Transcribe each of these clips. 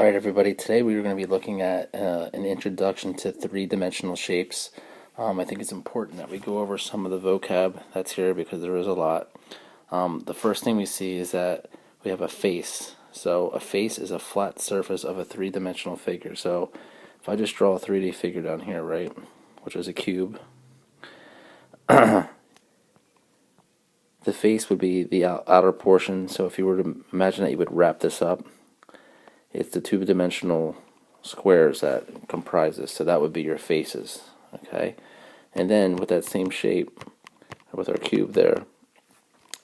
Alright everybody, today we are going to be looking at an introduction to three-dimensional shapes. I think it's important that we go over some of the vocab that's here because there is a lot. The first thing we see is that we have a face. So a face is a flat surface of a three-dimensional figure. So if I just draw a 3D figure down here, right, which is a cube, the face would be the outer portion. So if you were to imagine that you would wrap this up, it's the two-dimensional squares that comprise this, so that would be your faces, okay? And then with that same shape, with our cube there,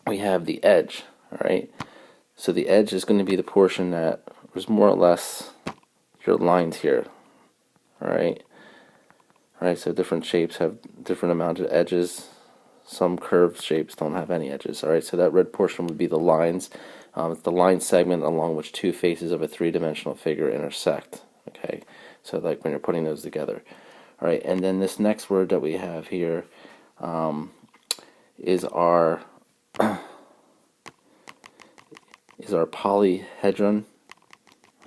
we have the edge, all right? So the edge is going to be the portion that is more or less your lines here, all right? All right, so different shapes have different amounts of edges. Some curved shapes don't have any edges, all right? So that red portion would be the lines. It's the line segment along which two faces of a three-dimensional figure intersect. Okay, so like when you're putting those together. All right, and then this next word that we have here is our polyhedron.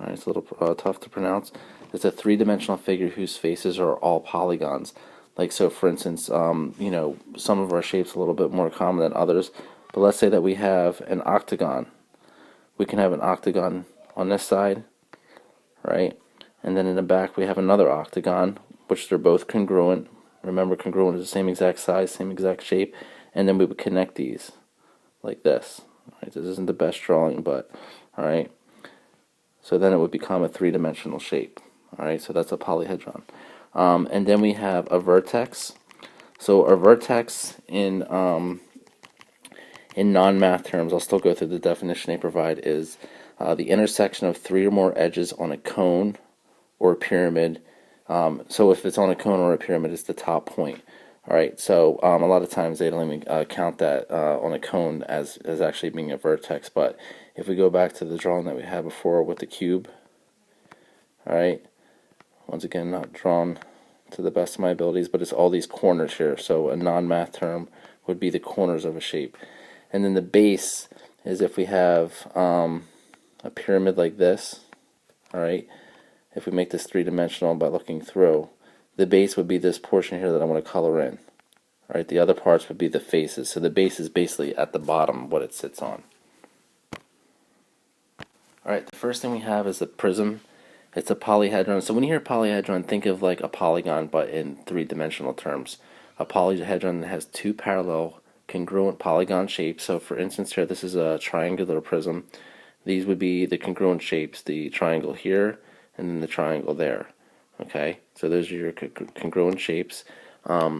All right, it's a little tough to pronounce. It's a three-dimensional figure whose faces are all polygons. Like so, for instance, you know, some of our shapes are a little bit more common than others. But let's say that we have an octagon. We can have an octagon on this side, right? And then in the back we have another octagon, which they're both congruent. Remember, congruent is the same exact size, same exact shape. And then we would connect these like this. Right? This isn't the best drawing, but all right. So then it would become a three-dimensional shape. All right, so that's a polyhedron. And then we have a vertex. So a vertex in non-math terms, I'll still go through the definition they provide, is the intersection of three or more edges on a cone or a pyramid. So if it's on a cone or a pyramid, it's the top point. All right, so a lot of times they don't even count that on a cone as actually being a vertex. But if we go back to the drawing that we had before with the cube, all right, once again, not drawn to the best of my abilities, but it's all these corners here. So a non-math term would be the corners of a shape. And then the base is if we have a pyramid like this, all right, if we make this three-dimensional by looking through, the base would be this portion here that I want to color in. All right, the other parts would be the faces. So the base is basically at the bottom, what it sits on. All right, the first thing we have is the prism. It's a polyhedron. So when you hear polyhedron, think of like a polygon, but in three-dimensional terms. A polyhedron has two parallel congruent polygon shapes. So for instance here, this is a triangular prism. These would be the congruent shapes, the triangle here and then the triangle there. Okay, so those are your congruent shapes that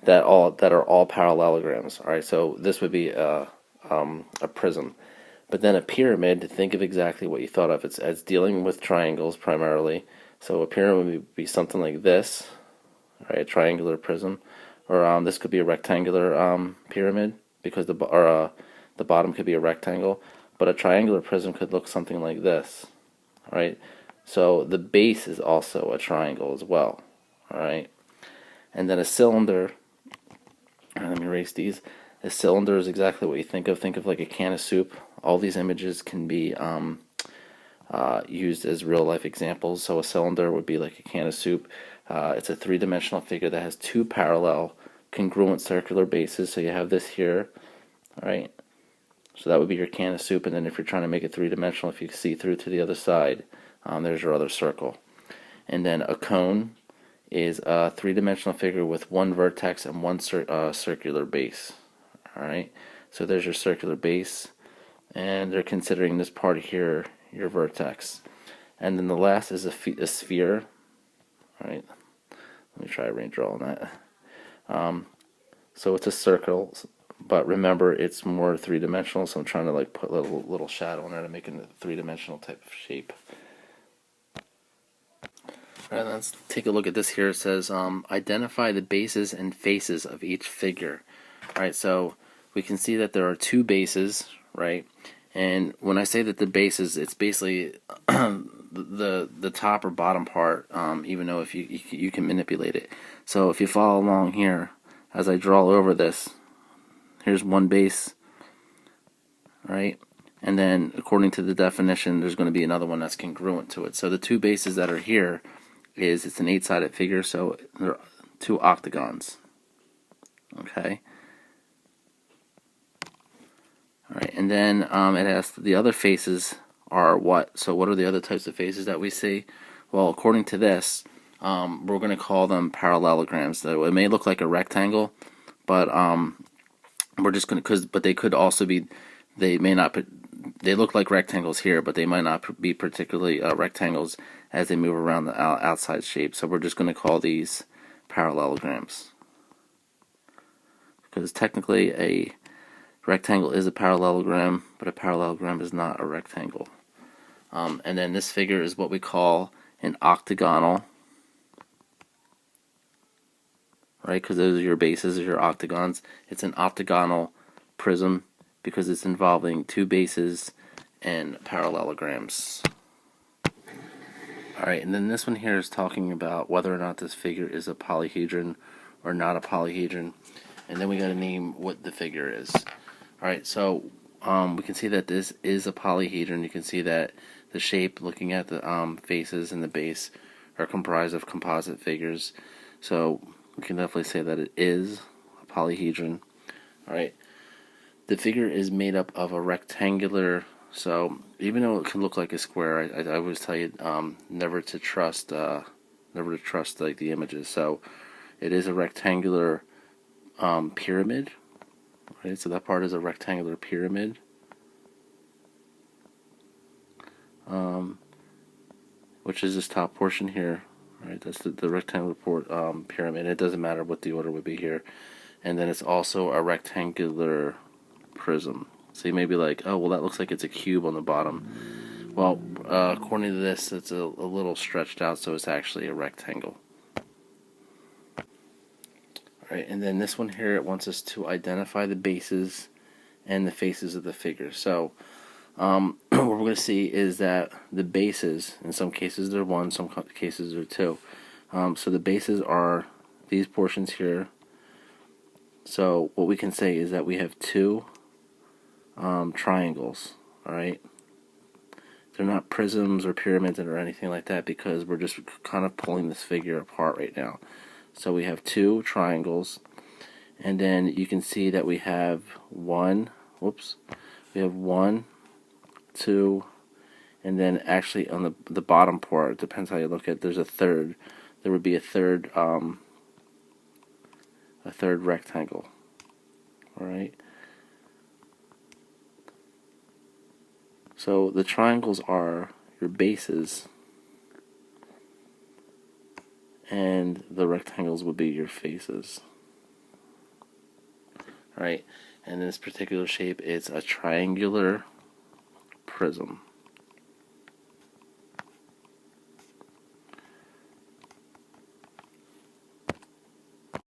are all parallelograms. All right, so this would be a prism. But then a pyramid, think of exactly what you thought of. It's dealing with triangles primarily. So a pyramid would be something like this, right? A triangular prism. Or this could be a rectangular pyramid because the bottom could be a rectangle, but a triangular prism could look something like this. All right, so the base is also a triangle as well. All right, and then a cylinder. Let me erase these. A cylinder is exactly what you think of. Think of like a can of soup. All these images can be used as real-life examples. So a cylinder would be like a can of soup. It's a three-dimensional figure that has two parallel congruent circular bases. So you have this here, all right? So that would be your can of soup. And then if you're trying to make it three-dimensional, if you see through to the other side, there's your other circle. And then a cone is a three-dimensional figure with one vertex and one circular base, all right? So there's your circular base, and they're considering this part here your vertex. And then the last is a sphere. All right, let me try redrawing that. So it's a circle, but remember it's more three-dimensional, so I'm trying to like put a little shadow on there to make it a three-dimensional type of shape. All right, let's take a look at this here. It says identify the bases and faces of each figure. All right, so we can see that there are two bases, right? And when I say that the bases, it's basically the top or bottom part, even though if you can manipulate it. So if you follow along here, as I draw over this, here's one base, right? And then, according to the definition, there's going to be another one that's congruent to it. So the two bases that are here it's an 8-sided figure, so they're two octagons. Okay. All right, and then it asks the other faces are what? So what are the other types of faces that we see? Well, according to this, we're going to call them parallelograms. So it may look like a rectangle, but we're just going to but they could also be. They may not. They look like rectangles here, but they might not be particularly rectangles as they move around the outside shape. So we're just going to call these parallelograms, because technically a rectangle is a parallelogram, but a parallelogram is not a rectangle. And then this figure is what we call an octagonal, right? Because those are your bases, your octagons. It's an octagonal prism because it's involving two bases and parallelograms. Alright, and then this one here is talking about whether or not this figure is a polyhedron or not a polyhedron. And then we got to name what the figure is. Alright, so we can see that this is a polyhedron. You can see that the shape, looking at the faces and the base, are comprised of composite figures. So we can definitely say that it is a polyhedron. Alright, the figure is made up of a rectangular. So even though it can look like a square, I always tell you never to trust like the images. So it is a rectangular pyramid. Right, so that part is a rectangular pyramid. Which is this top portion here. Right, that's the rectangular pyramid. It doesn't matter what the order would be here. And then it's also a rectangular prism. So you may be like, oh, well, that looks like it's a cube on the bottom. Well, according to this, it's a little stretched out, so it's actually a rectangle. Alright, and then this one here, it wants us to identify the bases and the faces of the figure. So what we're going to see is that the bases, in some cases they're 1, some cases they're 2. So the bases are these portions here. So what we can say is that we have 2 triangles. Alright, they're not prisms or pyramids or anything like that, because we're just kind of pulling this figure apart right now. So we have 2 triangles, and then you can see that we have 1, we have 1, 2, and then actually on the bottom part, it depends how you look at it, there's a third. There would be a third rectangle. Alright, so the triangles are your bases, and the rectangles would be your faces. Alright, and in this particular shape, it's a triangular prism.